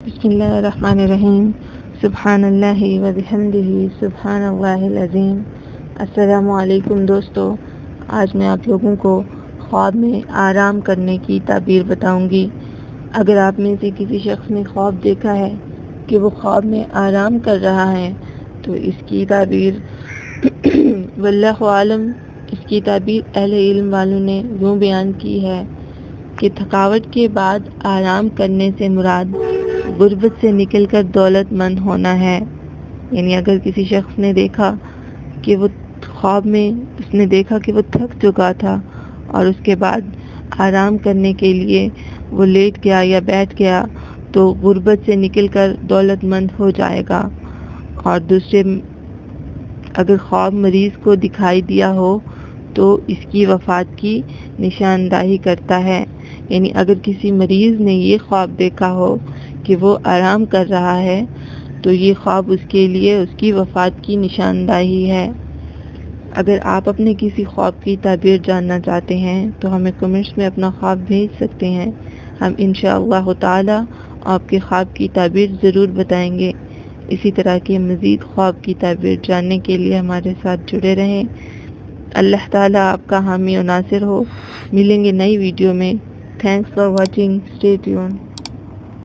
بسم اللہ الرحمن الرحیم۔ سبحان اللہ و بحمدہ سبحان اللہ العظیم۔ السلام علیکم دوستو، آج میں آپ لوگوں کو خواب میں آرام کرنے کی تعبیر بتاؤں گی۔ اگر آپ میں سے کسی شخص نے خواب دیکھا ہے کہ وہ خواب میں آرام کر رہا ہے تو اس کی تعبیر واللہ عالم، اس کی تعبیر اہل علم والوں نے یوں بیان کی ہے کہ تھکاوٹ کے بعد آرام کرنے سے مراد غربت سے نکل کر دولت مند ہونا ہے۔ یعنی اگر کسی شخص نے دیکھا کہ وہ خواب میں اس نے دیکھا کہ وہ تھک چکا تھا اور اس کے بعد آرام کرنے کے لیے وہ لیٹ گیا یا بیٹھ گیا تو غربت سے نکل کر دولت مند ہو جائے گا۔ اور دوسرے، اگر خواب مریض کو دکھائی دیا ہو تو اس کی وفات کی نشاندہی کرتا ہے۔ یعنی اگر کسی مریض نے یہ خواب دیکھا ہو کہ وہ آرام کر رہا ہے تو یہ خواب اس کے لیے اس کی وفات کی نشاندہی ہے۔ اگر آپ اپنے کسی خواب کی تعبیر جاننا چاہتے ہیں تو ہمیں کمنٹس میں اپنا خواب بھیج سکتے ہیں، ہم انشاءاللہ تعالی آپ کے خواب کی تعبیر ضرور بتائیں گے۔ اسی طرح کے مزید خواب کی تعبیر جاننے کے لیے ہمارے ساتھ جڑے رہیں۔ اللہ تعالیٰ آپ کا حامی و ناصر ہو۔ ملیں گے نئی ویڈیو میں۔ Thanks for watching, stay tune.